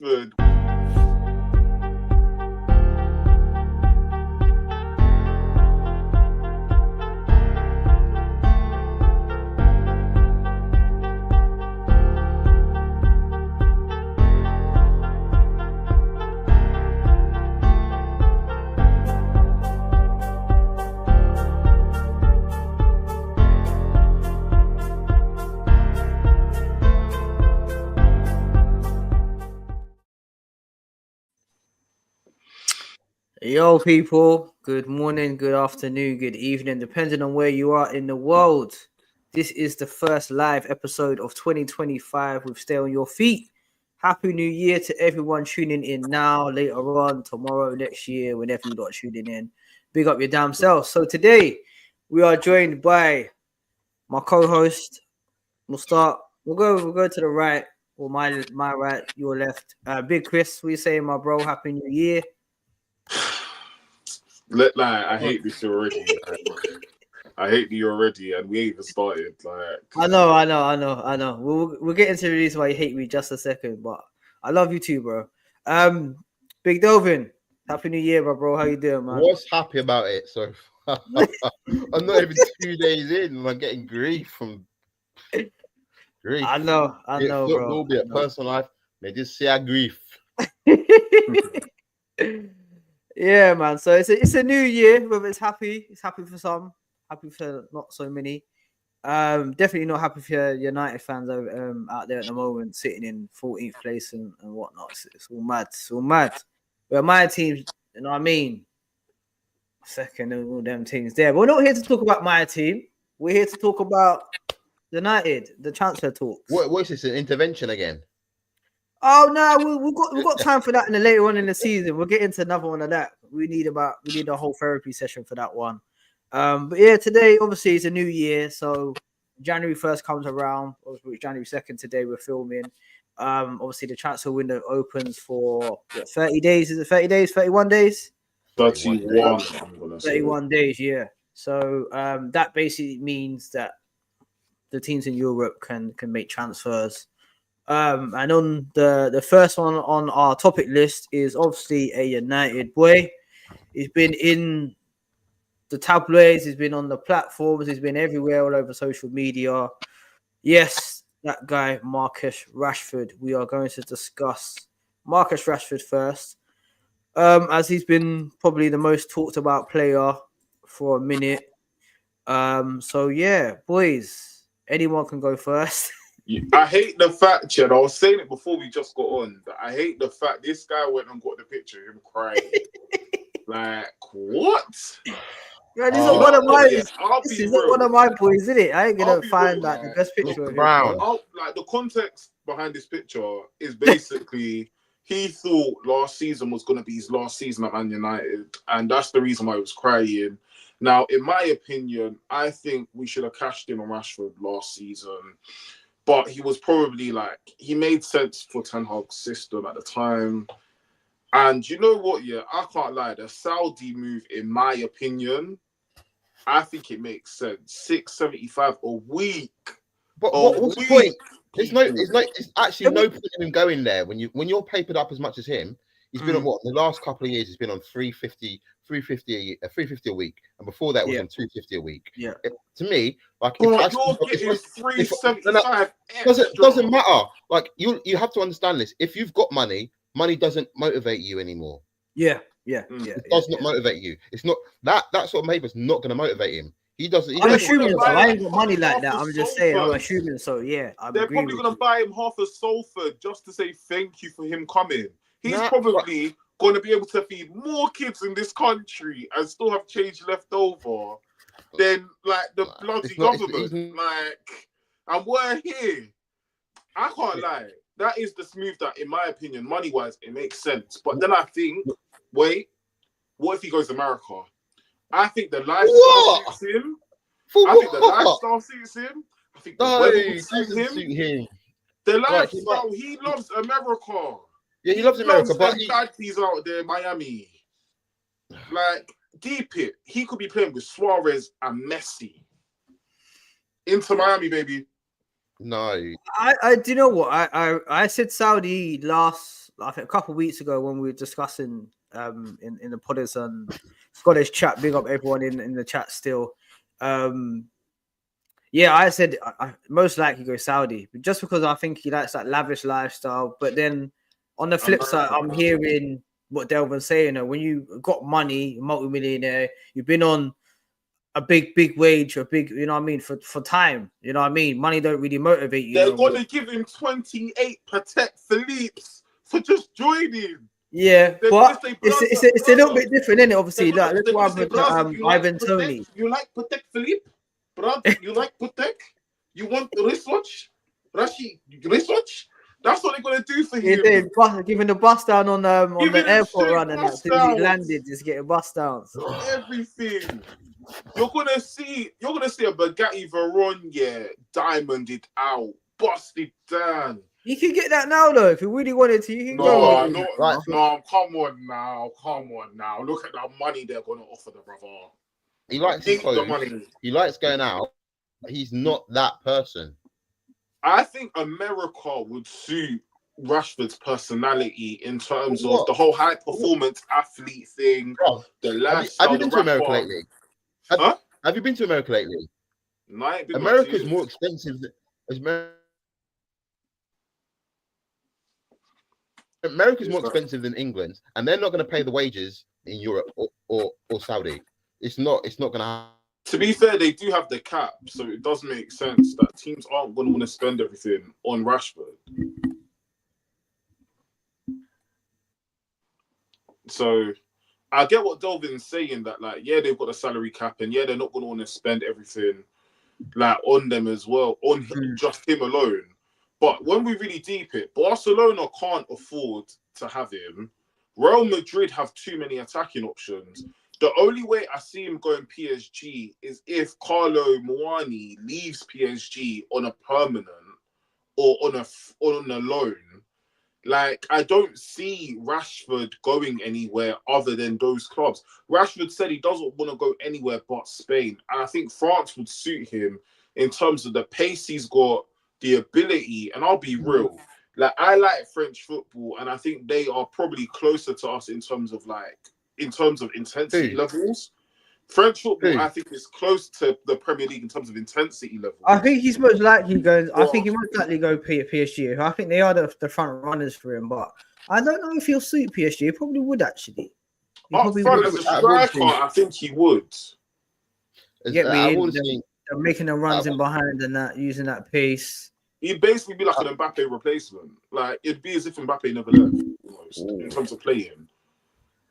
Rashford. Yo, people, good morning, good afternoon, good evening, depending on where you are in the world. This is the first live episode of 2025 with Stay on Your Feet. Happy New Year to everyone tuning in now, later on, tomorrow, next year, whenever you got tuning in. Big up your damn self. So today, we are joined by my co-host. We'll go to the right, or my right, your left. Big Chris, we saying, my bro, Happy New Year. I hate this already. I hate you already, and we ain't even started. I know. We'll get into the reason why you hate me just a second, but I love you too, bro. Big Delvin, Happy New Year, bro. How you doing, man? What's happy about it? So I'm not even 2 days in, and I'm getting grief from grief. I know, bro. Be a personal life. They just say a grief. Yeah, man. So it's a new year. Whether it's happy for some, happy for not so many. Definitely not happy for United fans out there at the moment, sitting in 14th place and whatnot. It's all mad. It's all mad. But my team, you know what I mean? Second and all them teams there. But we're not here to talk about my team. We're here to talk about United, the transfer talks. What is this? An intervention again? Oh no, we've got time for that in the later on in the season. We'll get into another one of that. We need a whole therapy session for that one. But yeah, today obviously it's a new year, so January 1st comes around. Obviously, January 2nd today we're filming. Obviously the transfer window opens for 30 days. Is it 30 days? 31 days? 31. 31 days, yeah. So that basically means that the teams in Europe can make transfers. And on the first one on our topic list is obviously a United boy. He's been in the tabloids, he's been on the platforms, he's been everywhere, all over social media. Yes, that guy, Marcus Rashford. We are going to discuss Marcus Rashford first, as he's been probably the most talked about player for a minute. So yeah, boys, anyone can go first. I hate the fact, Chad. I was saying it before we just got on. That I hate the fact this guy went and got the picture of him crying. What? Yeah, this is one of my. This is one of my boys, isn't it? I ain't gonna find the best picture of him. The context behind this picture is basically he thought last season was gonna be his last season at Man United, and that's the reason why he was crying. Now, in my opinion, I think we should have cashed in on Rashford last season. But he was probably he made sense for Ten Hag's system at the time. And you know what? Yeah, I can't lie. The Saudi move, in my opinion, I think it makes sense. $675 a week. But what's the point? It's actually no point in him going there when you're papered up as much as him. He's been on what? The last couple of years, he's been on 350 a week, and before that was on 250 a week. Yeah. To me, you're getting 375. Doesn't matter. You have to understand this. If you've got money doesn't motivate you anymore. Yeah. It does not motivate you. It's not that sort of paper's not going to motivate him. He doesn't. I'm assuming so. I ain't got money like that. I'm just saying. I'm assuming so. Yeah. They're probably going to buy him half a Salford just to say thank you for him coming. He's probably going to be able to feed more kids in this country and still have change left over than the bloody government. And we're here. I can't lie. That is the smooth that, in my opinion, money-wise, it makes sense. But then I think, wait, what if he goes to America? I think the lifestyle suits him. I think the lifestyle suits him. I think the weather would suit him. The lifestyle, he loves America. Yeah, he loves America, but he's out there in Miami. Deep it. He could be playing with Suarez and Messi. Into Miami, baby. No. I do you know what? I said Saudi last I think a couple of weeks ago when we were discussing in the Podders and Scottish chat, big up everyone in the chat still. Yeah, I said I most likely go Saudi, but just because I think he likes that lavish lifestyle. But then on the flip side, I'm hearing what Delvin's saying. You know, when you got money, multi-millionaire, you've been on a big wage, a big, you know what I mean, for time. You know what I mean? Money don't really motivate you. They're gonna give him 28 Patek Philippe's for just joining. Yeah, but it's a little bit different, isn't it? Obviously, like, look what happened to Ivan Toney. You like Patek Philippe? Brother, you like Patek? You want the wristwatch? Rashi, wristwatch? That's what they're gonna do for him. Giving the bust down on the airport run and as soon as he landed, just getting bust downs. Everything. You're gonna see a Bugatti Veyron, diamonded out, busted down. You can get that now though, if you really wanted to. You can go. No, come on now. Look at the money they're gonna offer the brother. He likes the money. He likes going out. He's not that person. I think America would suit Rashford's personality in terms of the whole high performance athlete thing. Bro, the lifestyle. Have you been to America lately? Have you been to America lately? No, America's more expensive America's more expensive than England, and they're not going to pay the wages in Europe or Saudi. It's not going to happen. To be fair, they do have the cap, so it does make sense that teams aren't going to want to spend everything on Rashford. So I get what Delvin's saying, that like, yeah, they've got a salary cap, and yeah, they're not going to want to spend everything like on them as well, on just him alone. But when we really deep it, Barcelona can't afford to have him. Real Madrid have too many attacking options. The only way I see him going PSG is if Carlo Muani leaves PSG on a permanent or on a loan. Like, I don't see Rashford going anywhere other than those clubs. Rashford said he doesn't want to go anywhere but Spain. And I think France would suit him in terms of the pace he's got, the ability. And I'll be real. Like, I like French football, and I think they are probably closer to us in terms of intensity levels. French football, I think, is close to the Premier League in terms of intensity level. I think he's most likely going. I think he most likely go PSG. I think they are the front runners for him, but I don't know if he'll suit PSG. He probably would actually. Up front as a striker, I think he would. Get me in, making the runs in behind and that, using that pace. He'd basically be like an Mbappe replacement. Like, it'd be as if Mbappe never left, almost, in terms of playing.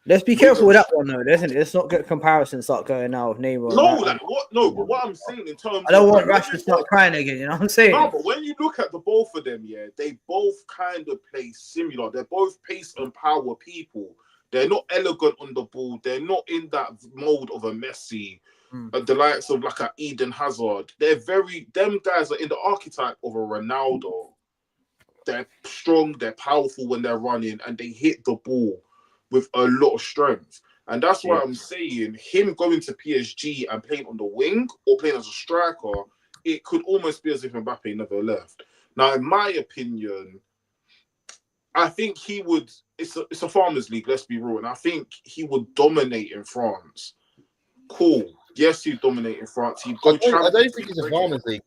Let's be careful with that one, though, isn't it? Let's not get comparisons start going out with Neymar. No, like what? No, but what I'm saying in terms, I don't want Rashford to start crying again. You know what I'm saying? No, but when you look at the both of them, they both kind of play similar. They're both pace and power people. They're not elegant on the ball. They're not in that mode of a Messi, the likes of like an Eden Hazard. Them guys are in the archetype of a Ronaldo. They're strong. They're powerful when they're running, and they hit the ball with a lot of strength. And that's why I'm saying him going to PSG and playing on the wing or playing as a striker, it could almost be as if Mbappe never left. Now, in my opinion, I think he would, it's a farmers league, let's be real, and I think he would dominate in France. Cool. Yes, he'd dominate in France. He'd go I don't think it's a farmers league.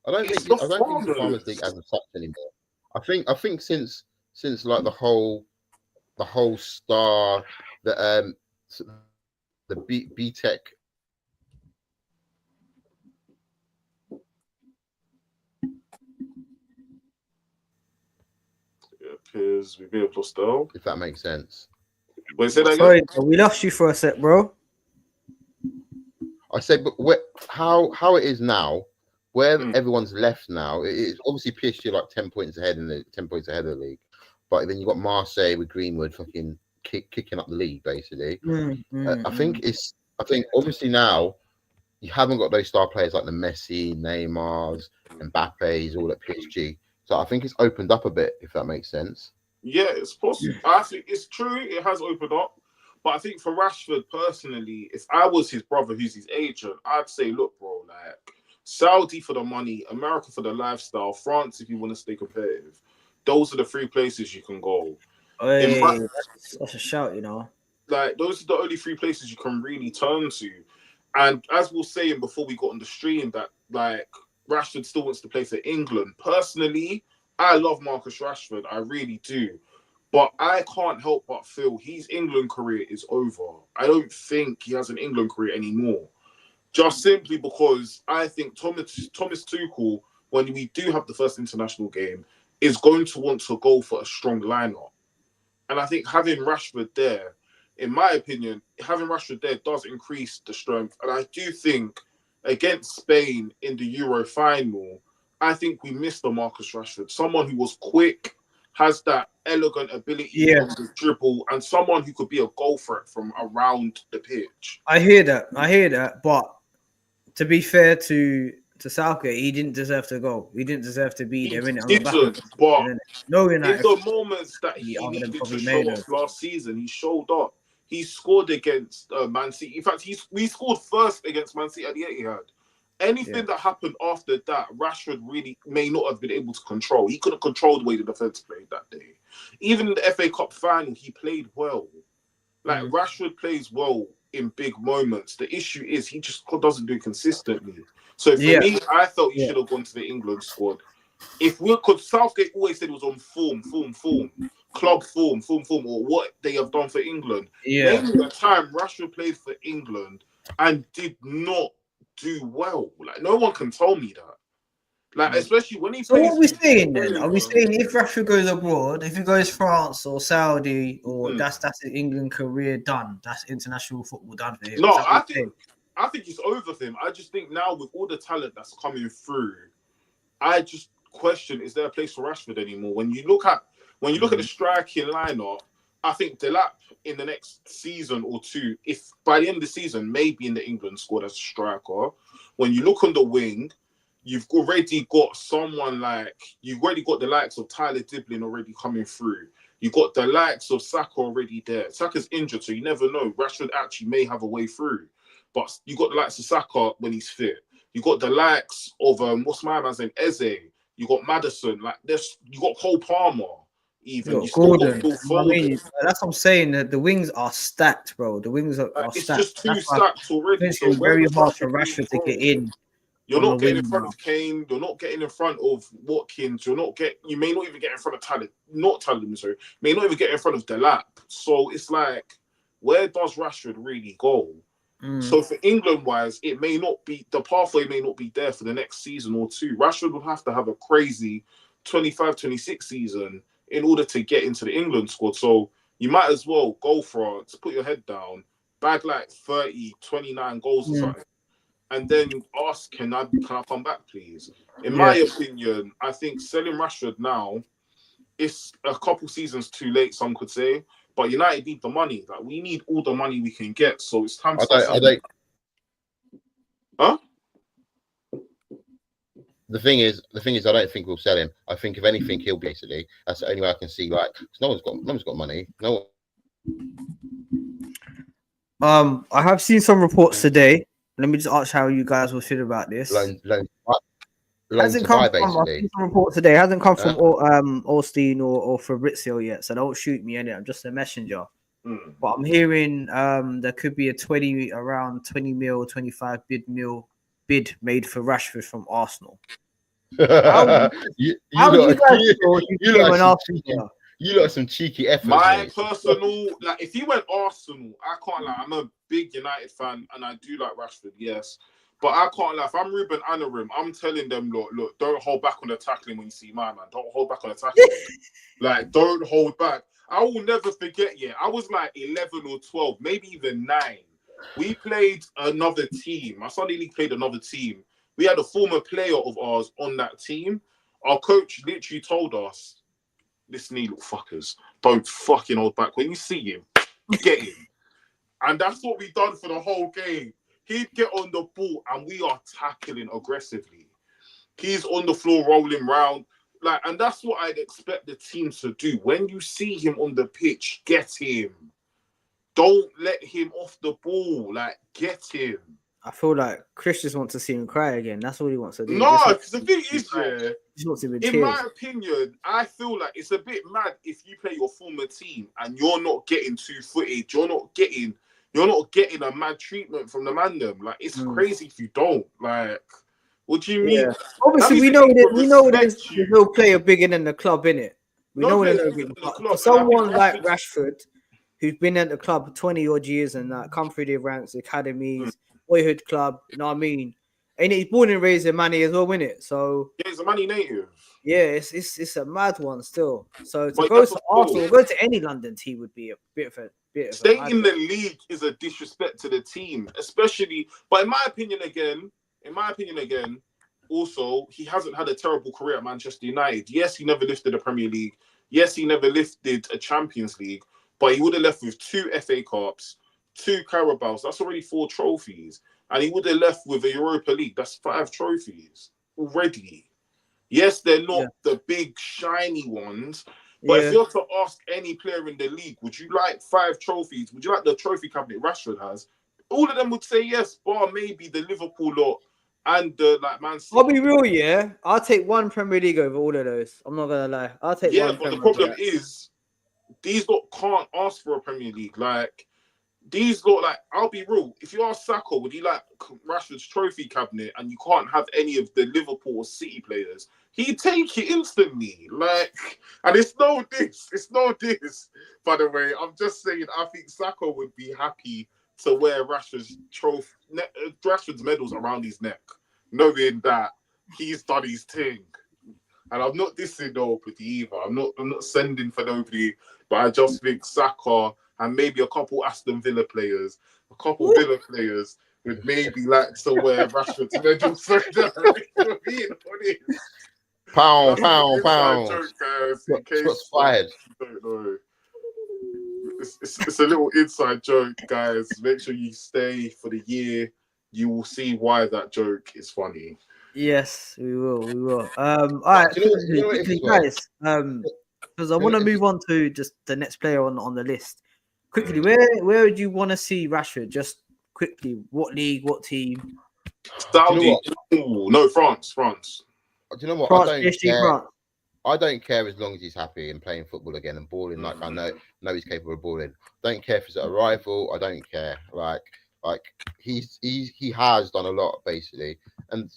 I don't think it's a farmers league as such anymore. I think since like the whole star, the B-Tech. It appears we may have lost out. If that makes sense. Wait, say that again? Sorry, we lost you for a sec, bro. I said, but how it is now, where everyone's left now, it's obviously PSG like 10 points ahead of the league. But then you got Marseille with Greenwood fucking kicking up the league, basically. I think obviously now you haven't got those star players like the Messi, Neymars, Mbappe's all at PSG. So I think it's opened up a bit, if that makes sense. Yeah, it's possible. I think it's true. It has opened up. But I think for Rashford personally, if I was his brother who's his agent, I'd say, look, bro, like Saudi for the money, America for the lifestyle, France if you want to stay competitive. those are the 3 places you can go. Hey, that's a shout, you know. Like, those are the only 3 places you can really turn to. And as we were saying before we got on the stream, that like Rashford still wants to play for England. Personally, I love Marcus Rashford. I really do. But I can't help but feel his England career is over. I don't think he has an England career anymore. Just simply because I think Thomas Tuchel, when we do have the first international game, is going to want to go for a strong lineup. And I think having Rashford there, in my opinion, having Rashford there does increase the strength. And I do think against Spain in the Euro final, I think we missed a Marcus Rashford. Someone who was quick, has that elegant ability on the dribble, and someone who could be a goal threat from around the pitch. I hear that. But to be fair to Southgate, he didn't deserve to go. He didn't deserve to be there. But no, in the moments that he needed to show up last season, he showed up. He scored against Man City. In fact, we scored first against Man City at the Etihad. Anything that happened after that, Rashford really may not have been able to control. He couldn't control the way the defense played that day. Even in the FA Cup final, he played well. Like, Rashford plays well in big moments. The issue is he just doesn't do it consistently. So for me, I felt he should have gone to the England squad. Because Southgate always said it was on form, club form, or what they have done for England. Maybe the time Rashford played for England and did not do well. Like, no one can tell me that. Like, especially when he plays. So what are we saying then? Are we saying if Rashford goes abroad, if he goes France or Saudi, or that's his England career done? That's international football done for him. No, I think it's over for him. I just think now with all the talent that's coming through, I just question: is there a place for Rashford anymore? When you look at the striking lineup, I think Delap in the next season or two, if by the end of the season, maybe in the England squad as a striker. When you look on the wing, you've already got the likes of Tyler Diblin already coming through. You've got the likes of Saka already there. Saka's injured, so you never know. Rashford actually may have a way through. But you got the likes of Saka when he's fit. You got the likes of what's my man's name, Eze. You got Maddison. Like this, you got Cole Palmer. Even you still got Phil Foden. That's what I'm saying. That the wings are stacked, bro. The wings are stacked. It's just too stacked already. So it's very hard for Rashford to get in. You're not getting in front of Kane. You're not getting in front of Watkins. You may not even get in front of Tyler. You may not even get in front of Delap. So it's like, where does Rashford really go? So for England-wise, the pathway may not be there for the next season or two. Rashford will have to have a crazy 25-26 season in order to get into the England squad. So you might as well go France, put your head down, bag like 30, 29 goals or something, and then ask, can I come back, please? In my opinion, I think selling Rashford now, it's a couple seasons too late, some could say. But United need the money. Like, we need all the money we can get. So it's time to Huh? The thing is, I don't think we'll sell him. I think if anything, he'll basically. That's the only way I can see. Like, no one's got money. No one. I have seen some reports today. Let me just ask how you guys will feel about this. Loan hasn't come from, I've seen some report today. Hasn't come from Osteen or Fabrizio yet. So don't shoot me in it. I'm just a messenger. But I'm hearing there could be around 20 mil, 25 bid made for Rashford from Arsenal. You got some cheeky efforts. My personal, like, if he went Arsenal, I can't lie. I'm a big United fan and I do like Rashford, yes. But I can't lie. If I'm Ruben Amorim, I'm telling them, look, don't hold back on the tackling when you see my man. Don't hold back on the tackling. Like, don't hold back. I will never forget, I was like 11 or 12, maybe even 9. We played another team. My Sunday League played another team. We had a former player of ours on that team. Our coach literally told us, listen, you little fuckers, don't fucking hold back. When you see him, get him. And that's what we done for the whole game. He'd get on the ball and we are tackling aggressively. He's on the floor rolling round. Like, and that's what I'd expect the team to do. When you see him on the pitch, get him. Don't let him off the ball. Like, get him. I feel like Chris just wants to see him cry again. That's all he wants to do. No, because the thing is, in my opinion, I feel like it's a bit mad if you play your former team and you're not getting footage, you're not getting a mad treatment from the man them. Like, it's crazy if you don't. Like, what do you mean? Obviously, we know there's no player bigger than the club, innit? We know there's no bigger club. For someone like Rashford, who's been at the club 20 odd years and come through the ranks, academies, boyhood club, you know what I mean? And he's born and raised in Manny as well, innit? So yeah, he's a Manny native. Yeah, it's a mad one still. So to go to Arsenal, go to any London team would be a bit of staying in the league is a disrespect to the team, especially. But in my opinion, again, also he hasn't had a terrible career at Manchester United. Yes, he never lifted a Premier League. Yes, he never lifted a Champions League. But he would have left with 2 FA Cups, 2 Carabaos. That's already 4 trophies. And he would have left with a Europa League. That's 5 trophies already. Yes, they're not the big, shiny ones. But if you're to ask any player in the league, would you like 5 trophies? Would you like the trophy cabinet Rashford has? All of them would say yes, bar maybe the Liverpool lot and the Man City. I'll be real, I'll take 1 Premier League over all of those. I'm not going to lie. I'll take 1 but the problem is, these lot can't ask for a Premier League. Like, these lot, like, I'll be real. If you ask Sacco, would he like Rashford's trophy cabinet and you can't have any of the Liverpool or City players, he'd take it instantly. Like, and it's no diss. By the way, I'm just saying, I think Sacco would be happy to wear Rashford's medals around his neck, knowing that he's done his thing. And I'm not dissing nobody either. I'm not sending for nobody, but I just think Saka and maybe a couple Aston Villa players, would maybe like to wear Rashford's medal. So being honest. Pound. Joke, guys, in case Shots fired. Don't know. It's a little inside joke, guys. Make sure you stay for the year. You will see why that joke is funny. Yes, we will. All right, quickly, guys. Because I want to move on to just the next player on the list. Quickly, where would you want to see Rashford? Just quickly, what league, what team? Saudi. No, France. Do you know what? France. I don't care as long as he's happy and playing football again and balling like I know he's capable of balling. Don't care if it's at a rival. I don't care. Like he has done a lot basically, and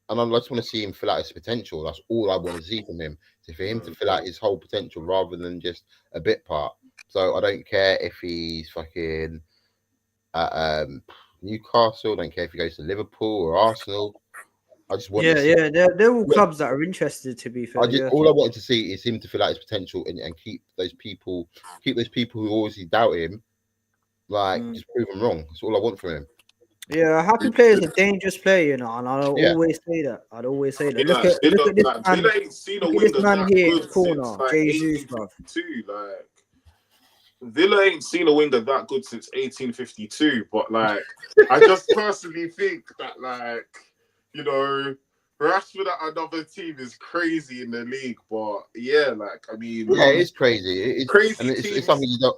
I just want to see him fill out his potential. That's all I want to see from him. So for him to fill out his whole potential rather than just a bit part. So I don't care if he's fucking at Newcastle. I don't care if he goes to Liverpool or Arsenal. I just want they're all clubs that are interested, to be fair. All I wanted to see is him to fill out his potential and keep those people who obviously doubt him, just prove them wrong. That's all I want from him. Yeah, a happy player is a dangerous player, and I'll always say that. Look at this man here in the corner, Jesus, bro. Villa ain't seen a winger that good since 1852, but I just personally think that Rashford at another team is crazy in the league, but it's crazy. It's crazy, and it's something you don't.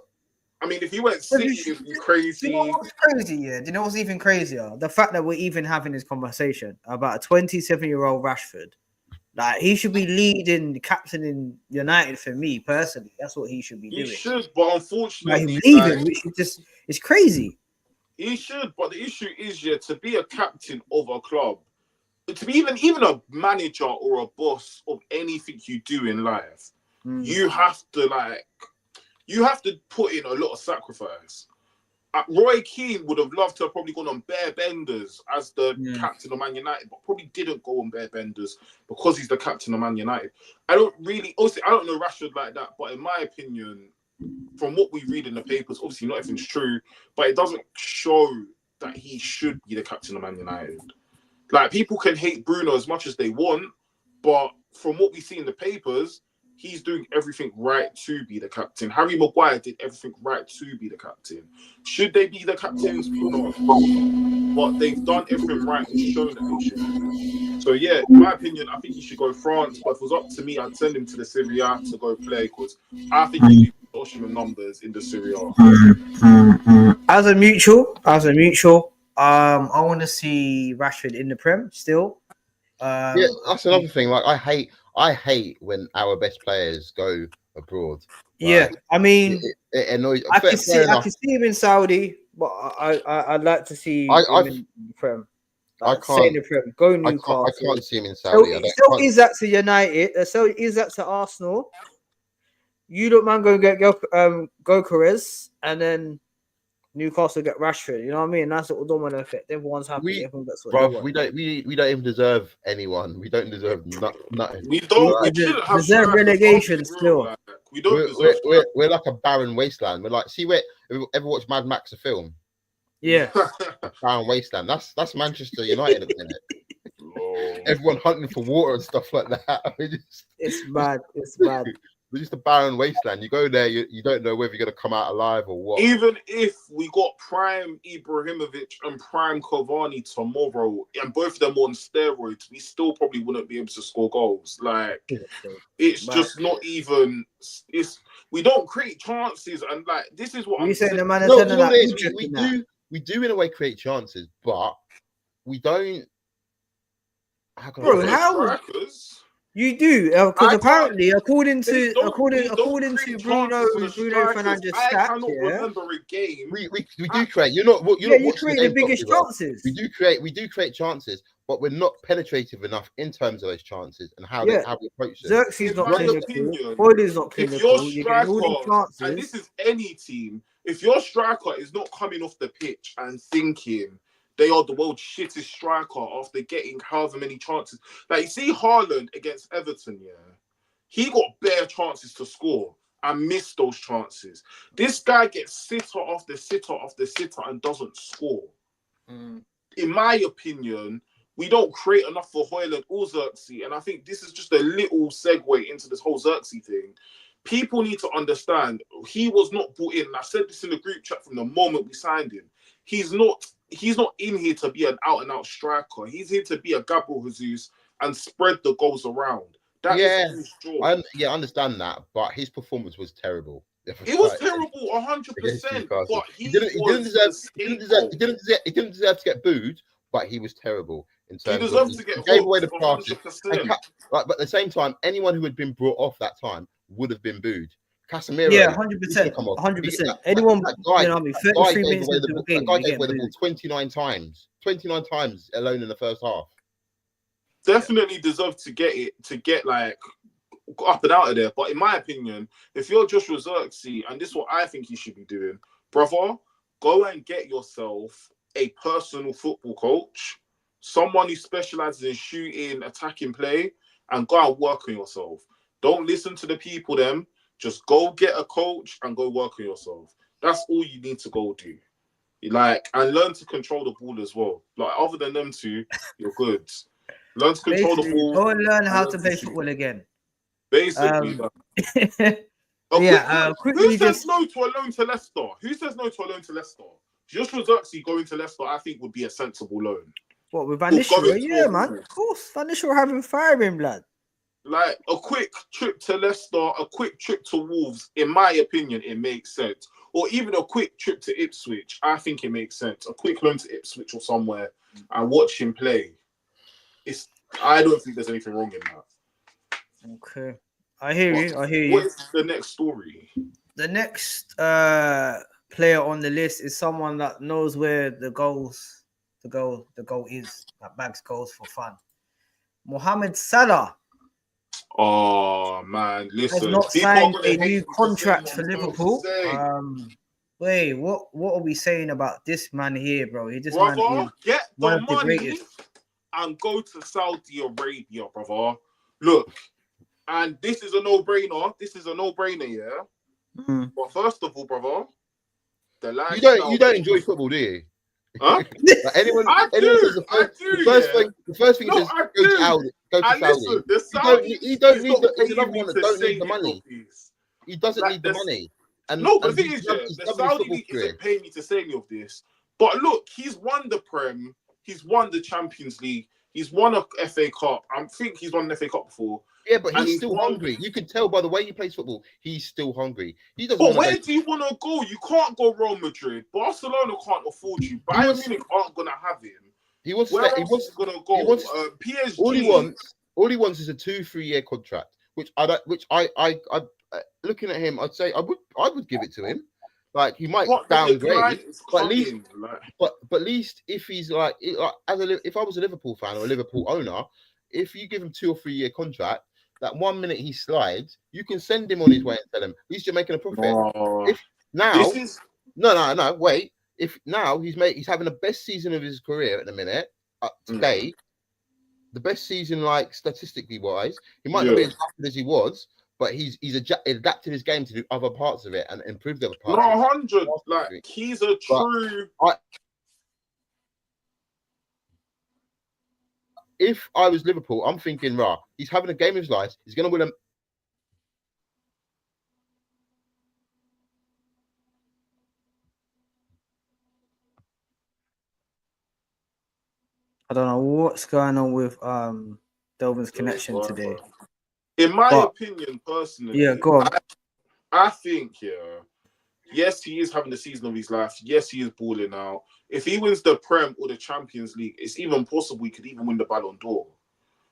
I mean, if you went City, it'd be crazy. Do you know what's crazy? Do you know what's even crazier? The fact that we're even having this conversation about a 27-year-old Rashford. Like, he should be leading, captaining United for me personally. That's what he should be doing. He should, but unfortunately, him leaving, which is it's crazy. He should, but the issue is, to be a captain of a club, to be even a manager or a boss of anything you do in life, you have to put in a lot of sacrifice. Roy Keane would have loved to have probably gone on bare benders as the captain of Man United, but probably didn't go on bare benders because he's the captain of Man United. I don't know Rashford like that, but in my opinion, from what we read in the papers, obviously not everything's true, but it doesn't show that he should be the captain of Man United. Like, people can hate Bruno as much as they want, but from what we see in the papers, he's doing everything right to be the captain. Harry Maguire did everything right to be the captain. Should they be the captains? No. But they've done everything right and shown that they should. So, in my opinion, I think he should go France. But if it was up to me, I'd send him to the Serie A to go play, because I think he needs Osimhen numbers in the Serie A. As a mutual, I want to see Rashford in the Prem still. That's another thing. I I hate when our best players go abroad. Yeah, I mean, it annoys. I can see him in Saudi, but I'd like to see him in the Prem. Like, stay in the Prem, go Newcastle. I can't see him in Saudi. So is that to United? So is that to Arsenal? You don't mind go get Gokeres, and then Newcastle get Rashford. You know what I mean? That's what domino effect. Everyone's happy. Everyone gets what they want. We don't even deserve anyone. We don't deserve nothing. We don't. We deserve relegation still. Like, we don't. We're like a barren wasteland. We're like, see, ever watch Mad Max the film? Yeah, a barren wasteland. That's Manchester United at the minute. Everyone hunting for water and stuff like that. It's bad. It's bad. We're just a barren wasteland. You go there, you don't know whether you're going to come out alive or what. Even if we got prime Ibrahimovic and prime Cavani tomorrow, and both of them on steroids, we still probably wouldn't be able to score goals. Like, it's just not even. We don't create chances, and like this is what I'm saying. We do in a way create chances, but we don't. Strikers? You do, because apparently, according to Bruno Fernandes' stats, remember a game. We do create. You create the biggest chances. We do create chances, but we're not penetrative enough in terms of those chances and how we approach them. Xerxes not clinical. Boyle's not clinical. If your striker, and this is any team, if your striker is not coming off the pitch and thinking they are the world's shittest striker after getting however many chances. Like, you see Haaland against Everton, he got bare chances to score and missed those chances. This guy gets sitter after sitter after sitter and doesn't score. In my opinion, we don't create enough for Højlund or Xerxes, and I think this is just a little segue into this whole Xerxes thing. People need to understand, he was not brought in, and I said this in the group chat from the moment we signed him. He's not in here to be an out-and-out striker. He's here to be a Gabriel Jesus and spread the goals around. That is his job. I understand that, but his performance was terrible. It was terrible, 100%. But he didn't deserve to get booed, but he was terrible. In terms he deserves to get gave away the passes. But at the same time, anyone who had been brought off that time would have been booed. Casemiro, 100%, 100%. Anyone, 33 minutes into the game, guy gave away the ball 29 times alone in the first half. Definitely deserved to get like up and out of there. But in my opinion, if you're Joshua Xerxes, and this is what I think you should be doing, brother, go and get yourself a personal football coach, someone who specializes in shooting, attacking play, and go and work on yourself. Don't listen to the people them. Just go get a coach and go work on yourself. That's all you need to go do. And learn to control the ball as well. Like, other than them two, you're good. Learn to control the ball. Go and learn how to play football again. Basically. Who says no to a loan to Leicester? Who says no to a loan to Leicester? Joshua Xerxes going to Leicester, I think, would be a sensible loan. What, with Van Nistelrooy? Yeah, man. Of course. Van Nistelrooy having firing, blood. Like, a quick trip to Leicester, a quick trip to Wolves, in my opinion, it makes sense. Or even a quick trip to Ipswich, I think it makes sense. A quick loan to Ipswich or somewhere and watch him play. I don't think there's anything wrong in that. Okay. I hear you. What is the next story? The next player on the list is someone that knows where the goal is, that bags goals for fun. Mohamed Salah. Oh man, listen. Has not signed a new contract for Liverpool. Wait, what are we saying about this man here, bro? He just get the money and go to Saudi Arabia, brother. Look, and this is a no-brainer. Yeah. But first of all, brother, the line. You don't enjoy football, do you? Huh? The first thing is go to Saudi. He don't need the money. He doesn't need the money. And the thing is, the Saudi league isn't paying me to say any of this. But look, he's won the Prem, he's won the Champions League, he's won a FA Cup. I think he's won an FA Cup before. Yeah, but he's still hungry. You can tell by the way he plays football, he's still hungry. He doesn't. But where do you want to go? You can't go Real Madrid. Barcelona can't afford you. Bayern Munich aren't gonna have him. He wants Where else is gonna go? PSG. All he wants All he wants is a 2-3 year contract, which I looking at him, I'd say I would give it to him. Like he might downgrade, but at least, but at least if he's like if I was a Liverpool fan or a Liverpool owner, if you give him 2 or 3 year contract, that 1 minute he slides, you can send him on his way and tell him at least you're making a profit. If now, no, wait. If now he's having the best season of his career at the minute today, the best season like statistically wise, he might not be as good as he was. But he's adapted his game to do other parts of it and improved other parts. No, 100. Like he's a true. If I was Liverpool, I'm thinking, he's having a game of his life. He's going to win a. I don't know what's going on with Delvin's connection today. In my opinion, personally, go on. I think, yes, he is having the season of his life. Yes, he is balling out. If he wins the Prem or the Champions League, it's even possible he could even win the Ballon d'Or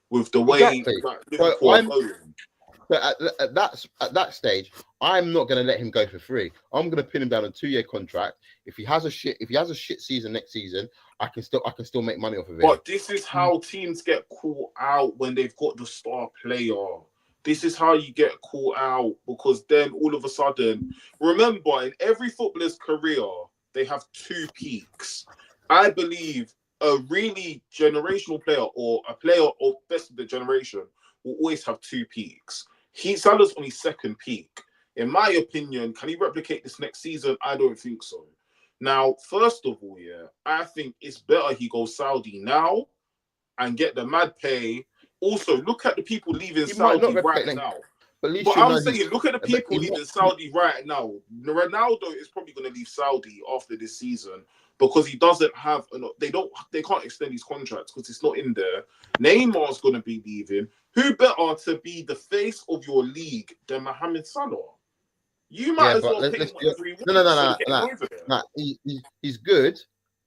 with the way Liverpool are going. But at that stage, I'm not going to let him go for free. I'm going to pin him down a 2-year contract. If he has a shit season next season, I can still make money off of it. But this is how teams get caught out when they've got the star player. This is how you get caught out, because then all of a sudden, remember, in every footballer's career, they have 2 peaks. I believe a really generational player or a player of best of the generation will always have 2 peaks. Salah's on his 2nd peak. In my opinion, can he replicate this next season? I don't think so. Now, first of all, I think it's better he goes Saudi now and get the mad pay. Also, look at the people leaving Saudi right now. But I'm saying, look at the people leaving Saudi right now. Ronaldo is probably going to leave Saudi after this season because he doesn't have. They can't extend his contracts because it's not in there. Neymar's going to be leaving. Who better to be the face of your league than Mohamed Salah? You might as well pay him whatever he wants. No. He's good,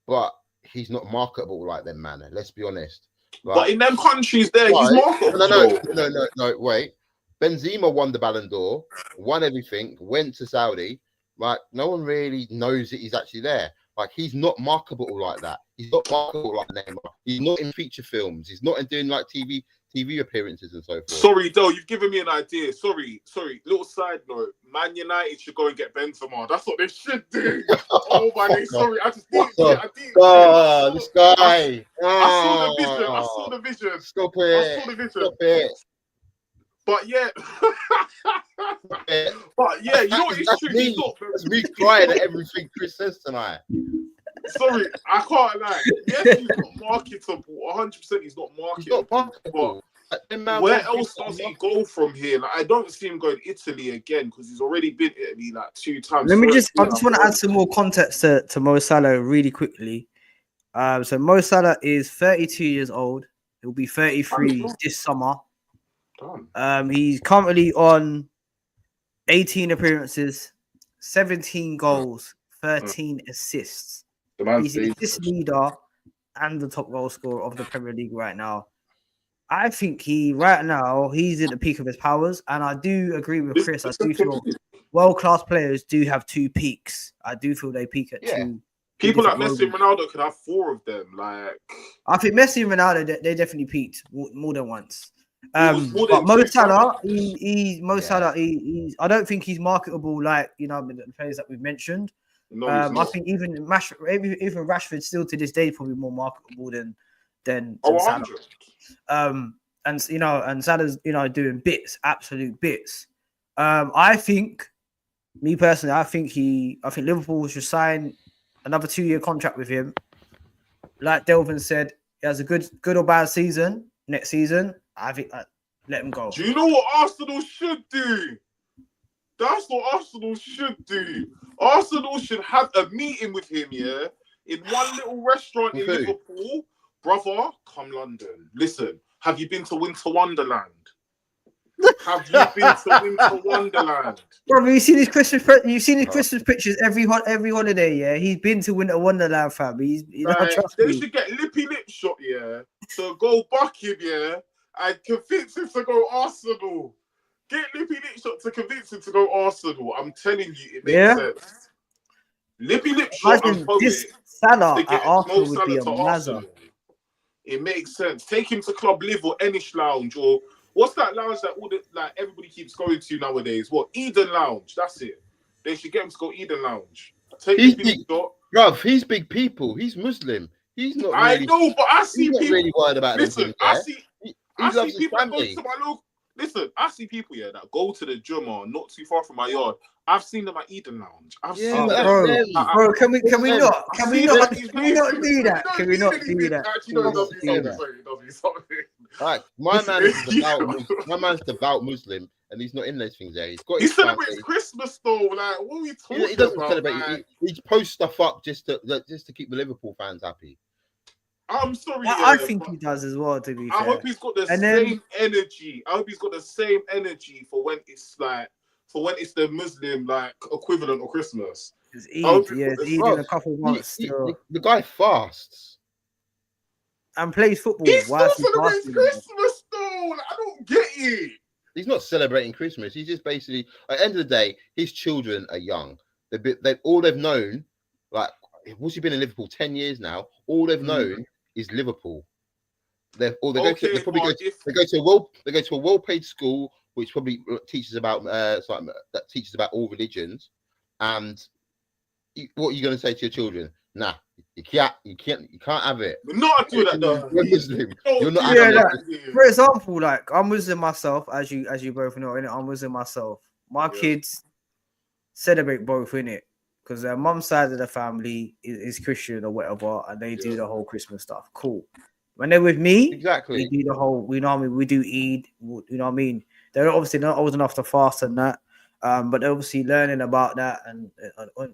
but he's not marketable like them, man. Let's be honest. Right. But in them countries there, he's marketable. No, wait. Benzema won the Ballon d'Or, won everything, went to Saudi. Like, no one really knows that he's actually there. Like, he's not marketable like that. He's not marketable like Neymar. He's not in feature films. He's not in doing like TV appearances and so forth. Sorry, though, you've given me an idea. Sorry. Little side note. Man United should go and get Benzema. That's what they should do. Oh my God. Sorry, I just did it. This guy. I saw the vision. Stop it. But yeah, you know what? It's true. That's me crying at everything Chris says tonight. Sorry, I can't lie. Yes, he's not marketable. 100%, he's not marketable. But where else does he go from here? Like, I don't see him going Italy again because he's already been Italy like 2 times. I just want to add some more context to Mo Salah really quickly. So Mo Salah is 32 years old. He'll be 33 this summer. He's currently on 18 appearances, 17 goals, 13 assists. He's the assist leader and the top goal scorer of the Premier League right now. I think he's at the peak of his powers, and I do agree with Chris. I do feel world-class players do have 2 peaks. I do feel they peak at 2. People like Messi and Ronaldo could have 4 of them. Like, I think Messi and Ronaldo, they definitely peaked more than once. But Mo Salah, I don't think he's marketable like the players that we've mentioned. No, I think even Rashford still to this day is probably more marketable than Salah. And Salah's doing absolute bits. I think Liverpool should sign another 2-year contract with him. Like Delvin said, he has a good or bad season next season. I think let him go. Do you know what Arsenal should do? That's what Arsenal should do. Arsenal should have a meeting with him, in one little restaurant in Liverpool. Brother, come London. Listen, have you been to Winter Wonderland? Have you been to Winter Wonderland? Bro, you've seen his Christmas pictures every holiday, yeah? He's been to Winter Wonderland, fam. They should get lippy lip shot, to go buck him, and convince him to go Arsenal. Get Lippy Lipshot to convince him to go Arsenal. I'm telling you, it makes sense. Lippy Lipshot and this Poet Salah to get at Arsenal Mo would be Salah a to mazza. Arsenal. It makes sense. Take him to Club Live or Enish Lounge or what's that lounge that all the like everybody keeps going to nowadays? What, Eden Lounge? That's it. They should get him to go Eden Lounge. Take He's Lippy big, Lipshot. bruv. He's big people. He's Muslim. He's not I really. know, but I see He's not people. really worried about them Listen, things. I There. see. He I loves see his people that go family. to my local. Listen, I see people here that go to the Juma not too far from my yard. I've seen them at Eden Lounge. I've Yeah, seen but them. that's Bro, can we Listen, not I've seen them at these can we not places. do that? You Can we don't not need do anything. that? Actually, Can no, we not do something. that? Sorry, something. like my man is devout. My man's devout Muslim, and he's not in those things there. He's got. He his family. celebrates Christmas though. Like, what are we talking He doesn't about? celebrate. Like, He posts stuff up just to keep the Liverpool fans happy. I'm sorry. I think he does as well. To be I fair, hope he's got the And same energy. I hope he's got the same energy for when it's like when it's the Muslim like equivalent of Christmas. it's I Eid. hope Yeah, he's it's got Eid in a couple of months still, The guy fasts. and plays football. He Why still is he celebrates fasting? Christmas though. Like, I don't get it. He's not celebrating Christmas. He's just basically at the end of the day, his children are young. They all they've known, like what's he been in Liverpool 10 years now? All they've known is Liverpool. They go to a well-paid school which probably teaches about all religions. And what are you going to say to your children? Nah, you can't have it. We're not doing that though. You're Muslim. You're not Yeah, having it. For example, like I'm Muslim myself, as you both know, innit? I'm Muslim myself. My kids celebrate both, innit? Because their mum's side of the family is Christian or whatever, and they do the whole Christmas stuff. Cool. When they're with me, Exactly. we do the whole, you know what I mean? We do Eid, you know what I mean? They're obviously not old enough to fast and that, but they're obviously learning about that and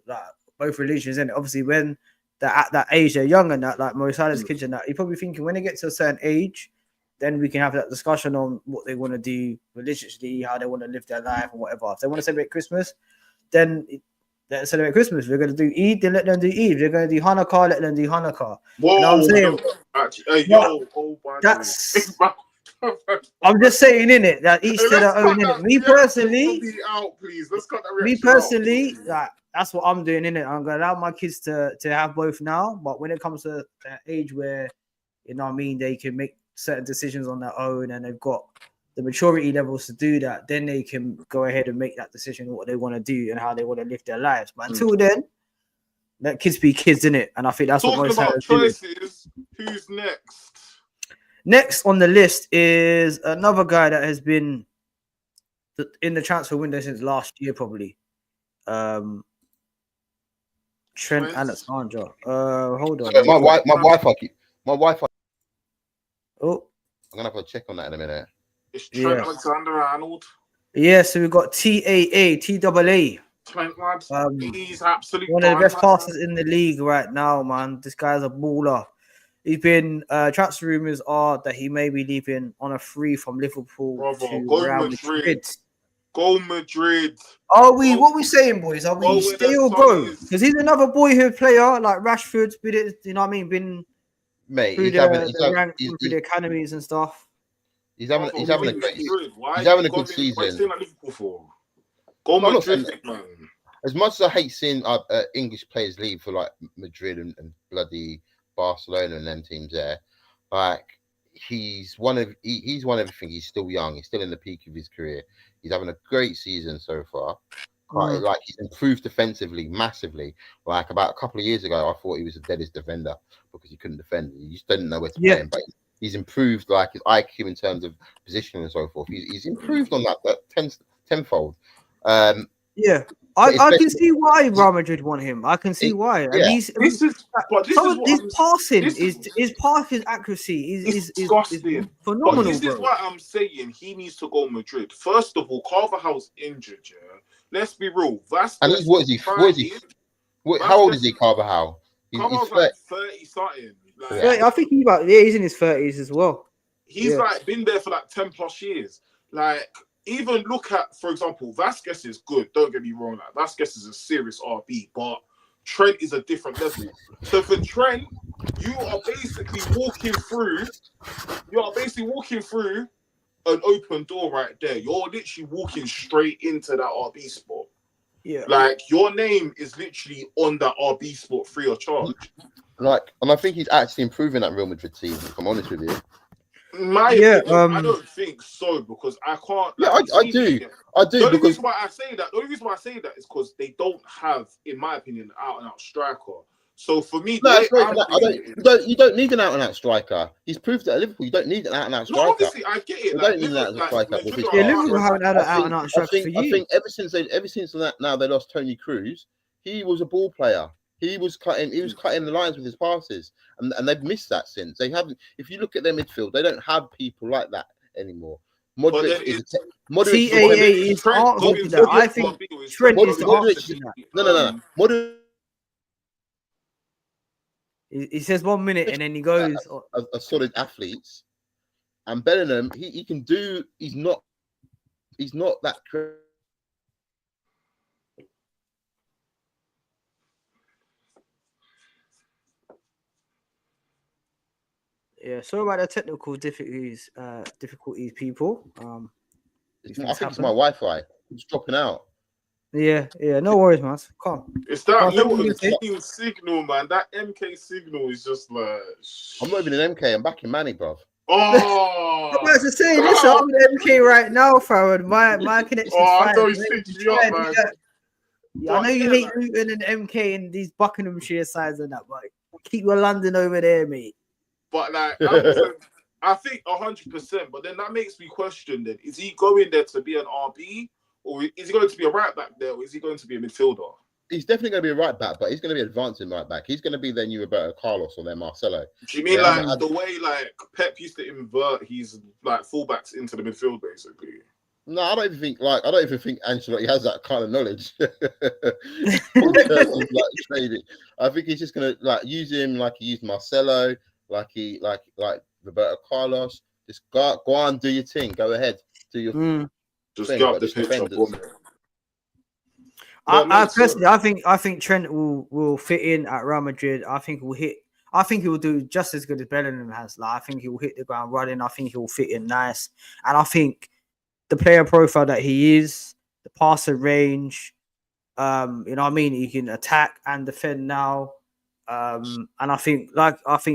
like both religions, and obviously when they're at that age, they're young and that, like Mosalah's kids and that, you're probably thinking when they get to a certain age, then we can have that discussion on what they want to do religiously, how they want to live their life and whatever. If they want to celebrate Christmas, then let celebrate Christmas. We're going to do Eid, then let them do Eid. They're going to do Hanukkah, let them do Hanukkah. Whoa, you know what I'm saying? That's I'm just saying, innit, that each to their own, innit. Me personally, like, that's what I'm doing, innit. I'm gonna allow my kids to have both now, but when it comes to that age where, you know what I mean, they can make certain decisions on their own and they've got the maturity levels to do that, then they can go ahead and make that decision on what they want to do and how they want to live their lives. But until then, let kids be kids, innit. And I think that's what most about choices. Who's next? Next on the list is another guy that has been in the transfer window since last year, probably. Trent Alexander. Hold on. My wife. Oh, I'm gonna have to check on that in a minute. It's Trent Alexander-Arnold. Yeah, so we've got TAA. Trent, he's absolutely one of the best passers in the league right now, man. This guy's a baller. He's been transfer rumors are that he may be leaving on a free from Liverpool to Real Madrid. Go Madrid. Are we? What are we saying, boys? Are we stay or go? Because he's another boyhood player like Rashford's been it. You know what I mean? Been through the academies and stuff. He's having a good season. Go Madrid, man. As much as I hate seeing English players leave for like Madrid and bloody Barcelona and them teams there, like he's one of everything. He's still young. He's still in the peak of his career. He's having a great season so far. Like he's improved defensively massively. Like about a couple of years ago, I thought he was the deadest defender because he couldn't defend. He just didn't know where to play him. But he's improved like his IQ in terms of positioning and so forth. He's improved on that tenfold. I can see why Real Madrid want him. I can see why. And his passing, his passing accuracy is phenomenal. This is why I'm saying he needs to go Madrid. First of all, Carvajal's injured. Yeah, let's be real. And what is he? How old is he, Carvajal? He's like 30 something. I think he's in his 30s as well. He's like been there for like 10 plus years. Like, even look at, for example, Vasquez is good. Don't get me wrong. Like, Vasquez is a serious RB, but Trent is a different level. So for Trent, you are basically walking through. You are basically walking through an open door right there. You're literally walking straight into that RB spot. Yeah. Like your name is literally on that RB spot free of charge. Like, and I think he's actually improving that Real Madrid team. If I'm honest with you. My opinion, I don't think so because I can't. Like, I do. The only because reason why I say that is because they don't have, in my opinion, an out and out striker. So for me, you don't need an out and out striker. He's proved that at Liverpool you don't need an out and out striker. No, obviously I get it. You don't need an out and out striker. Liverpool haven't had an out and out striker for years. I think ever since that now they lost Tony Cruz, he was a ball player. He was cutting the lines with his passes, and they've missed that since. They haven't. If you look at their midfield, they don't have people like that anymore. Modric is answer to that. I think Trent is the answer to that. No. Modric. He says 1 minute and then he goes. A solid athletes, and Bellingham, he can do. He's not that. Yeah, sorry about the technical difficulties, people. I think it's my Wi-Fi. It's dropping out. Yeah, no worries, man. Come on. It's that little signal, man. That MK signal is just like. I'm not even in MK. I'm back in Manny, bro. Oh, I'm about to say, listen, I'm in MK right now, Farad. My connection. I know he's stitched me up, man. Yeah, I know you hate Luton and MK and these Buckinghamshire sides and that, but keep your London over there, mate. But like, I think 100%. But then that makes me question: then is he going there to be an RB, or is he going to be a right back there, or is he going to be a midfielder? He's definitely going to be a right back, but he's going to be advancing right back. He's going to be their new Roberto Carlos or their Marcelo. Do you mean the way like Pep used to invert his like fullbacks into the midfield, basically? No, I don't even think Ancelotti has that kind of knowledge. I think he's just going to use him like he used Marcelo. Like Roberto Carlos, just go on, do your thing. Go ahead, do your thing. Just get up the pitch. I personally, I think Trent will fit in at Real Madrid. I think he will do just as good as Bellingham has. Like, I think he will hit the ground running. I think he will fit in nice, and I think the player profile that he is, the passer range, you know what I mean. He can attack and defend now. And I think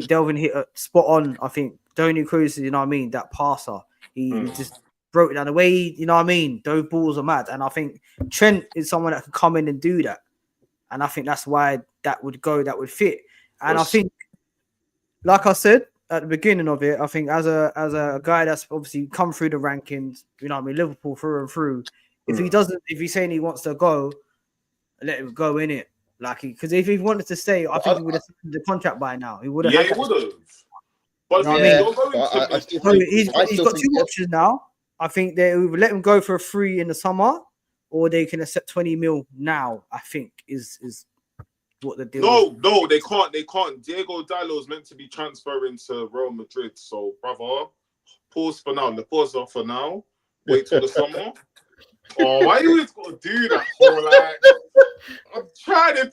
Delvin hit spot on. I think Tony Cruz, you know what I mean, that passer, he just broke it down the way, you know what I mean, those balls are mad. And I think Trent is someone that can come in and do that. And I think that's why that would fit. And I think, like I said at the beginning of it, I think as a guy that's obviously come through the rankings, you know what I mean, Liverpool through and through, if he's saying he wants to go, let him go in it. Like, because if he wanted to stay, I think he would have signed the contract by now. He would have. Yeah, he would have. But he's got two options now. I think they either let him go for a free in the summer, or they can accept 20 mil now. I think is what the deal. No, they can't. They can't. Diego Dallo is meant to be transferring to Real Madrid. So, brother, pause for now. The pause off for now. Wait till the summer. Oh, why you always gotta do that? For like, I'm trying to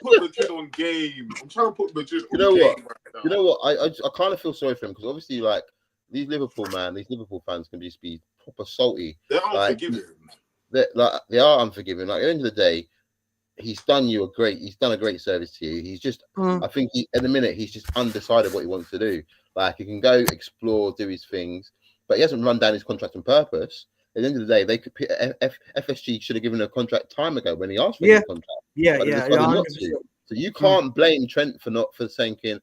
put Madrid on game. I'm trying to put Madrid on game right now. You know what? I kind of feel sorry for him because obviously, like, these Liverpool fans can just be proper salty. They're unforgiving. They are unforgiving. Like, at the end of the day, he's done a great service to you. He's just, I think at the minute he's just undecided what he wants to do. Like, he can go explore, do his things, but he hasn't run down his contract on purpose. At the end of the day, they could FSG should have given a contract time ago when he asked for the contract. Yeah. Not to. So you can't blame Trent for thinking.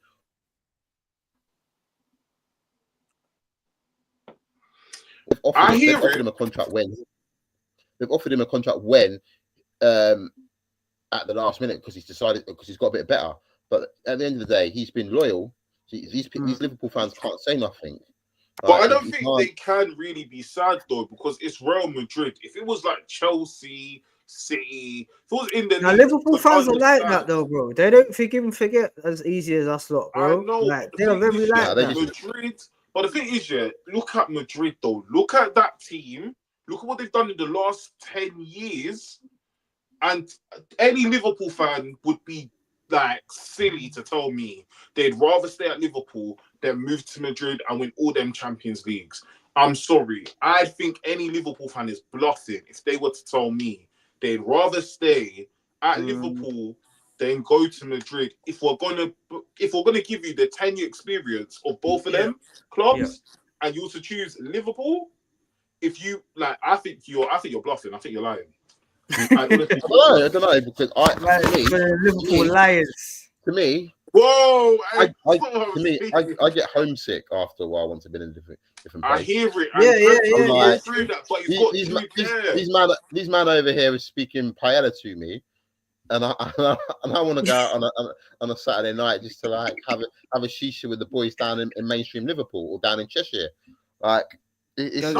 They've offered him a contract when at the last minute because he's got a bit better. But at the end of the day, he's been loyal. These Liverpool fans can't say nothing. But I don't think they can really be sad though because it's Real Madrid. If it was like Chelsea, City, if it was in the Liverpool fans are like that though, bro. They don't forgive and forget as easy as us lot, bro. I know. Like, they are very like that. Madrid. But the thing is, look at Madrid though. Look at that team. Look at what they've done in the last 10 years. And any Liverpool fan would be like silly to tell me they'd rather stay at Liverpool than move to Madrid and win all them Champions Leagues. I'm sorry. I think any Liverpool fan is bluffing if they were to tell me they'd rather stay at Liverpool than go to Madrid. If we're gonna give you the 10-year experience of both of them clubs, and you also choose Liverpool, if you like, I think you're bluffing. I think you're lying. I don't know because Liverpool Lions. To me, whoa! I get homesick after a while once I've been in different places. I hear it. These man over here is speaking paella to me, and I want to go out on a Saturday night just to like have a shisha with the boys down in mainstream Liverpool or down in Cheshire, like. It's a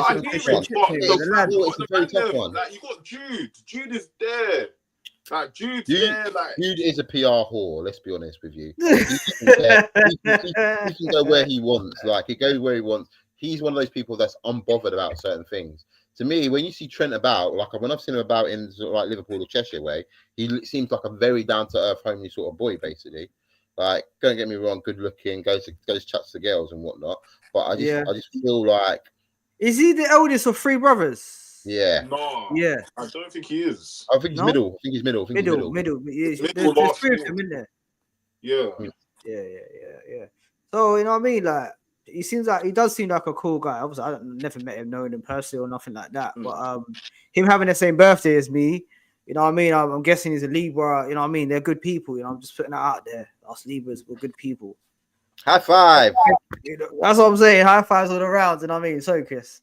very tough one. Like you got Jude. Jude is there. Like Jude is a PR whore. Let's be honest with you. He can go where he wants. Like he goes where he wants. He's one of those people that's unbothered about certain things. To me, when you see Trent about, like when I've seen him about in sort of like Liverpool or Cheshire way, he seems like a very down to earth, homely sort of boy, basically. Like, don't get me wrong, good looking, goes chats to girls and whatnot. But I just feel like. Is he the eldest of three brothers? Yeah. No. Yeah. I don't think he is. I think he's middle. Middle. There's three of them in there. Yeah. Yeah. So, you know what I mean? Like, he does seem like a cool guy. Obviously, I never met him, knowing him personally or nothing like that. But him having the same birthday as me, you know what I mean? I'm guessing he's a Libra. You know what I mean? They're good people. You know, I'm just putting that out there. Us Libras, we're good people. High five. That's what I'm saying. High fives all around. You know what I mean? So, Chris.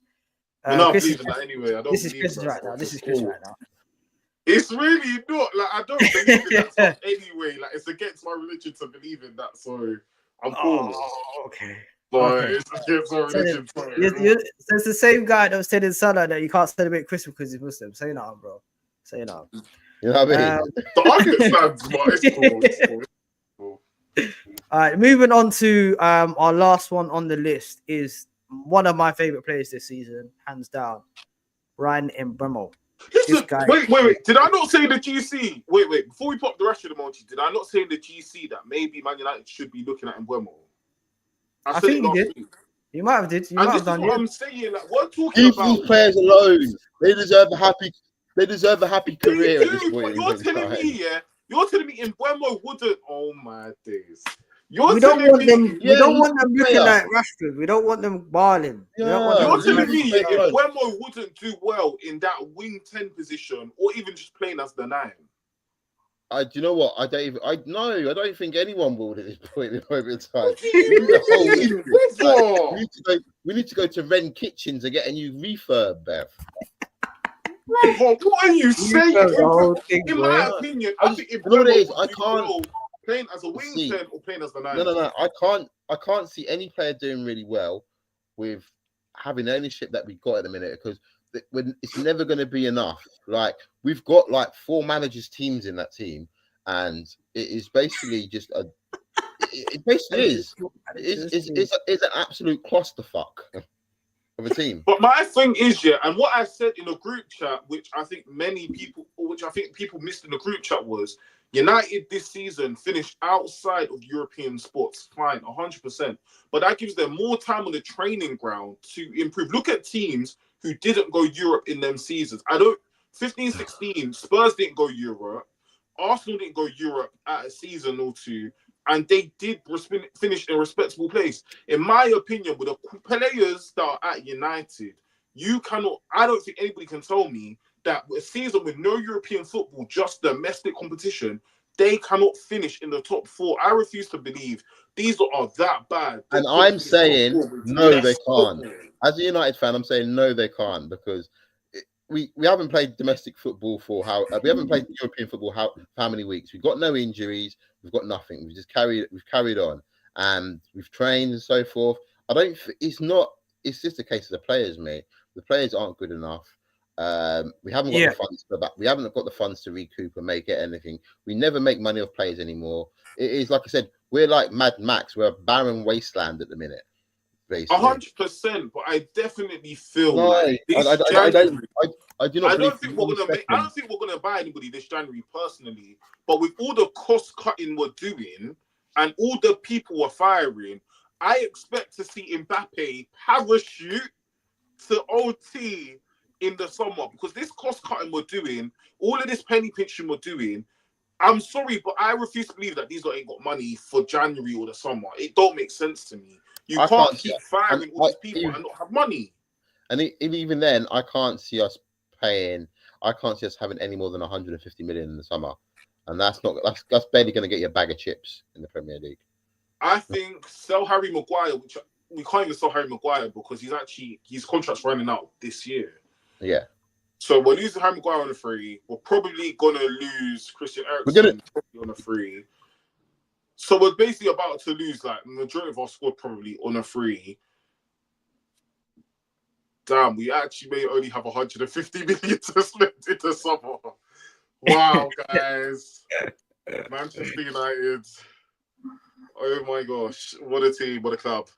You're not believing that anyway. I don't. This is Chris right now. It's really not. Like I don't believe in that stuff anyway. Like it's against my religion to believe in that. So I'm cool. Oh, okay. But it's against my religion. So it's the same guy that was telling Salah that you can't celebrate Christmas because he's Muslim. Say no, bro. Say no. You know what I mean? The argument stands, but it's cool. All right, moving on to our last one on the list is one of my favorite players this season, hands down, Ryan Mbeumo. Wait. Did I not say the GC? Wait. Before we pop the Rashford emoji, did I not say in the GC that maybe Man United should be looking at Mbeumo? I think you did. You might have did. You might have done. What I'm saying, like, we're talking Leave about these players alone. They deserve a happy career at this point. You're telling me Mbeumo wouldn't. Oh my days. We don't want them looking like Rashford. We don't want them balling. Yeah. You're telling me if Mbeumo wouldn't do well in that wing 10 position or even just playing as the 9. Do you know what? I don't think anyone will at this point in time. We need to go to Ren Kitchens and get a new refurb, Bev. What are you saying? In my opinion, I think if I can't. Playing as a wing 10 or playing as the 9. No. I can't see any player doing really well with having the ownership that we've got at the minute because it's never going to be enough. Like we've got like 4 managers teams in that team, and it is basically just it basically is. It's an absolute clusterfuck of a team. But my thing is, and what I said in a group chat, which I think people missed in the group chat was. United this season finished outside of European sports, fine, 100%. But that gives them more time on the training ground to improve. Look at teams who didn't go Europe in them seasons. 15-16, Spurs didn't go Europe. Arsenal didn't go Europe at a season or two. And they did finish in a respectable place. In my opinion, with the players that are at United, I don't think anybody can tell me that a season with no European football, just domestic competition, they cannot finish in the top 4. I refuse to believe these are that bad. And I'm saying, no, they can't. As a United fan, I'm saying, no, they can't because we haven't played domestic football we haven't played European football how many weeks? We've got no injuries. We've got nothing. We've carried on and we've trained and so forth. It's just a case of the players, mate. The players aren't good enough. We haven't got the funds for that. We haven't got the funds to recoup and make it anything. We never make money off players anymore. It is like I said, we're like Mad Max. We're a barren wasteland at the minute. 100%, but I definitely feel I do not. I don't think we're gonna buy anybody this January personally. But with all the cost cutting we're doing and all the people we're firing, I expect to see Mbappe parachute to OT in the summer, because this cost cutting we're doing, all of this penny pinching we're doing. I'm sorry, but I refuse to believe that these guys ain't got money for January or the summer. It don't make sense to me. You can't keep firing all these people and not have money. And even then, I can't see us paying. I can't see us having any more than 150 million in the summer, and that's barely going to get you a bag of chips in the Premier League. I think sell Harry Maguire, which we can't even sell Harry Maguire because his contract's running out this year. Yeah. So we're losing Harry Maguire on a free. We're probably gonna lose Christian Eriksen on a free. So we're basically about to lose like the majority of our squad probably on a free. Damn, we actually may only have 150 million to spend in the summer. Wow, guys. Manchester United. Oh my gosh. What a team, what a club.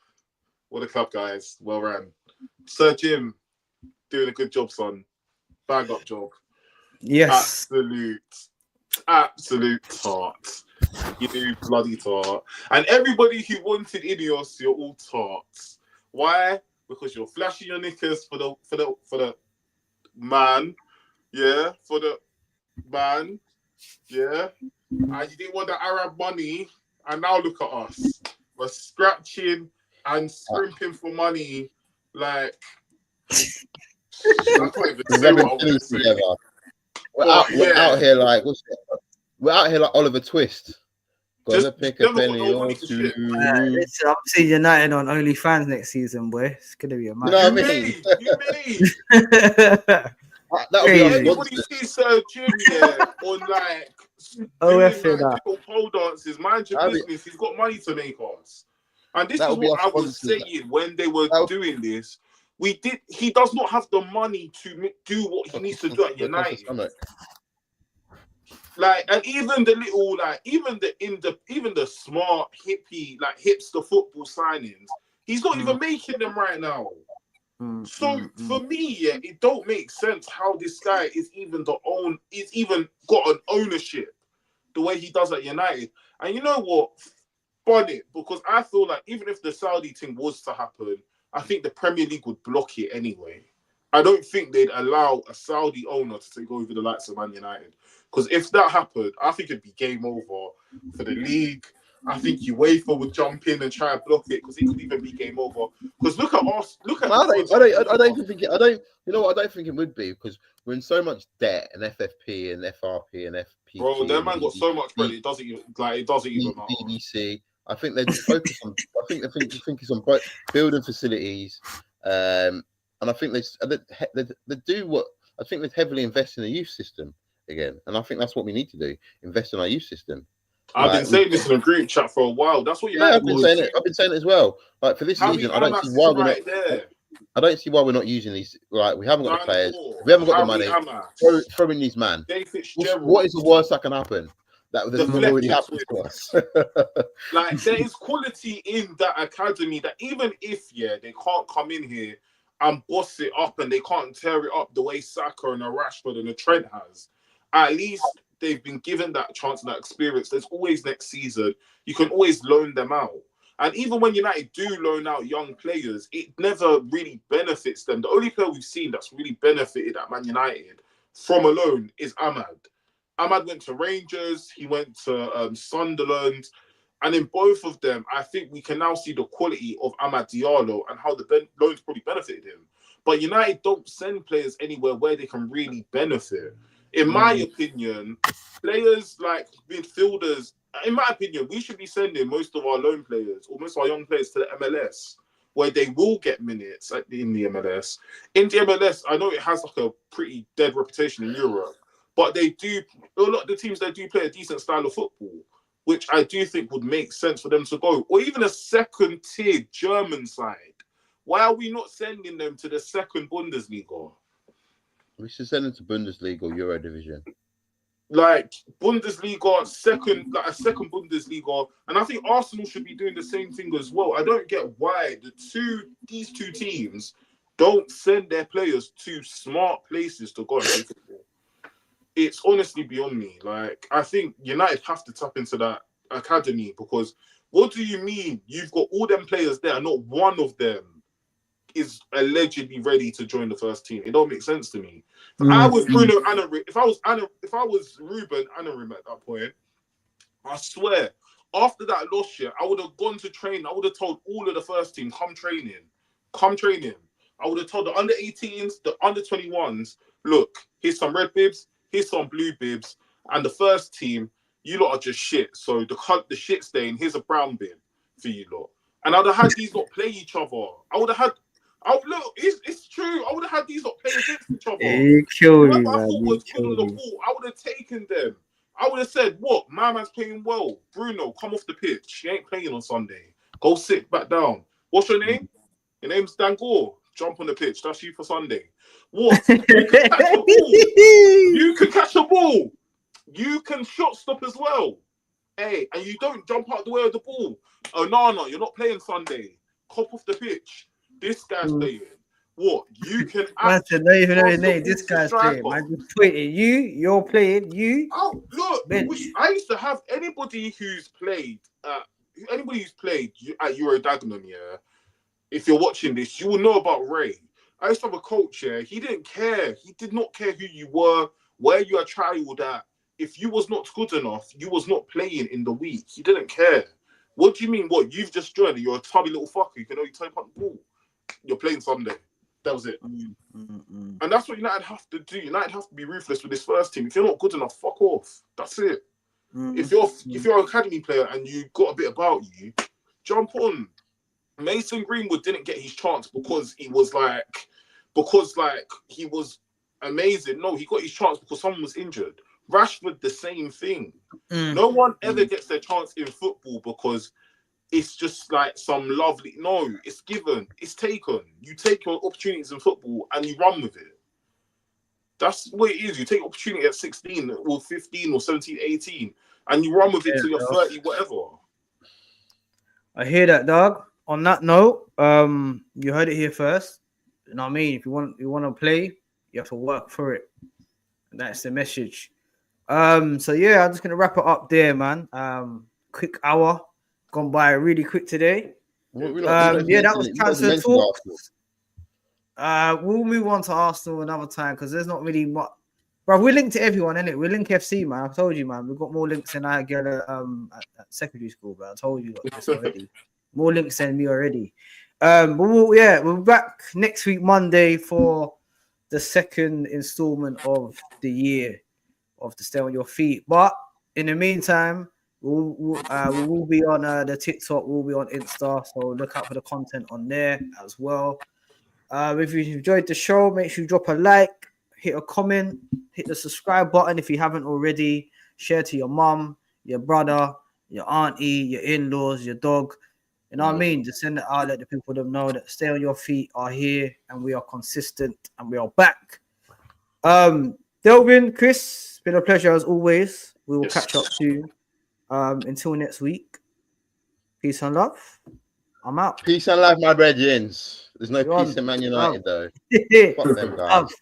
What a club, guys. Well ran. Sir Jim, doing a good job, son. Bang up job. Yes. Absolute tart. You bloody tart. And everybody who wanted Ineos, you're all tarts. Why? Because you're flashing your knickers for the man. Yeah, for the man. Yeah. And you didn't want the Arab money. And now look at us. We're scratching and scrimping for money. Like, I can't even say what I want to say. We're out here like Oliver Twist. Gotta pick a penny or two. I'm seeing United on OnlyFans next season, boy. It's gonna be a match. You know what I mean? That'll be everybody sees Sir Jim on like pole dances. Mind your business. He's got money to make us. And this is what I was saying when they were doing this. He does not have the money to do what he needs to do at United. Like, and even the little, like, even the smart hippie, like hipster football signings, he's not even making them right now. So for me, it don't make sense how this guy is even got an ownership the way he does at United. And you know what? Fun it, because I feel like even if the Saudi thing was to happen, I think the Premier League would block it anyway. I don't think they'd allow a Saudi owner to take over the likes of Man United. Because if that happened, I think it'd be game over for the league. I think UEFA would jump in and try and block it, because it could even be game over. Because look at us. I don't think it would be, because we're in so much debt, and FFP and FRP and FP. Bro, their man got so much credit. It doesn't even matter. BBC. I think they focus on. I think they focus on building facilities, and I think they do what I think they heavily invest in the youth system again, and I think that's what we need to do: invest in our youth system. I've been saying this in a group chat for a while. That's what I've been saying it. I've been saying it as well. Like for this season, I don't see why we're not. I don't see why we're not using these. Like we haven't got the players, we haven't got the money. Throw in these man. What is the worst that can happen? That already happened to us. Like there is quality in that academy that even if they can't come in here and boss it up and they can't tear it up the way Saka and a Rashford and a Trent has, at least they've been given that chance and that experience. There's always next season. You can always loan them out. And even when United do loan out young players, it never really benefits them. The only player we've seen that's really benefited at Man United from a loan is Ahmad. Ahmad went to Rangers, he went to Sunderland, and in both of them, I think we can now see the quality of Amad Diallo and how the loans probably benefited him. But United don't send players anywhere where they can really benefit. In my opinion, players like midfielders, in my opinion, we should be sending most of our loan players or most of our young players to the MLS, where they will get minutes in the MLS. In the MLS, I know it has like a pretty dead reputation in Europe, but a lot of the teams, they do play a decent style of football, which I do think would make sense for them to go. Or even a second-tier German side. Why are we not sending them to the second Bundesliga? We should send them to Bundesliga or Euro Division. Like Bundesliga, a second Bundesliga, and I think Arsenal should be doing the same thing as well. I don't get why these two teams don't send their players to smart places to go and play football. It's honestly beyond me. Like, I think United have to tap into that academy, because what do you mean you've got all them players there and not one of them is allegedly ready to join the first team? It don't make sense to me. If I was Bruno Anarim, if I was Ruben Anarim at that point, I swear, after that loss year, I would have gone to train. I would have told all of the first team, come training. I would have told the under 18s, the under 21s, look, here's some red bibs, here's some blue bibs, and the first team, you lot are just shit. So the shit stain, here's a brown bin for you lot. And I'd have had these lot play each other. Look, it's true. I would have had these lot play against each other. Whoever I thought was good on the ball, I would have taken them. I would have said, what? My man's playing well. Bruno, come off the pitch. He ain't playing on Sunday. Go sit back down. What's your name? Your name's Dan Gore. Jump on the pitch. That's you for Sunday. What? You can catch a ball. You can catch a ball. You can shot stop as well. Hey, and you don't jump out the way of the ball. Oh, no, you're not playing Sunday. Cop off the pitch. This guy's playing. What? You can act. Don't even know his name. This guy's playing. Man, just tweeting. You're playing. Oh, look. I used to have anybody who's played at Euro Dagenham, yeah. If you're watching this, you will know about Ray. I used to have a coach, yeah. He didn't care. He did not care who you were, where you are trialed at. If you was not good enough, you was not playing in the week. He didn't care. What do you mean? What? You've just joined. You're a tubby little fucker. You can only type up the ball. You're playing Sunday. That was it. And that's what United have to do. United have to be ruthless with this first team. If you're not good enough, fuck off. That's it. If you're an academy player and you got a bit about you, jump on. Mason Greenwood didn't get his chance because he was amazing. No, he got his chance because someone was injured. Rashford, the same thing. No one ever gets their chance in football because it's just like some lovely. No, it's given. It's taken. You take your opportunities in football and you run with it. That's what it is. You take opportunity at 16 or 15 or 17, 18 and you run with it till you're 30, whatever. I hear that, dog. On that note, you heard it here first. You know what I mean? If you want to play, you have to work for it. And that's the message. So yeah, I'm just gonna wrap it up there, man. Quick hour gone by really quick today. That was transfer talk. We'll move on to Arsenal another time because there's not really much. Bro, we're linked to everyone, innit? We're linked FC, man. I told you, man. We've got more links than I get at secondary school, bro. I told you this already. More links than me already. But we're back next week, Monday, for the second installment of the year of the Stay on Your Feet. But in the meantime, we will be on the TikTok, we'll be on Insta, so look out for the content on there as well. If you enjoyed the show, make sure you drop a like, hit a comment, hit the subscribe button if you haven't already. Share to your mum, your brother, your auntie, your in-laws, your dog. You know what I mean? Just send it out, let the people know that Stay on Your Feet are here and we are consistent and we are back. Delvin, Chris, it's been a pleasure as always. We will catch up soon. Until next week. Peace and love. I'm out. Peace and love, my brethren. There's no peace in Man United, though. Fuck them guys.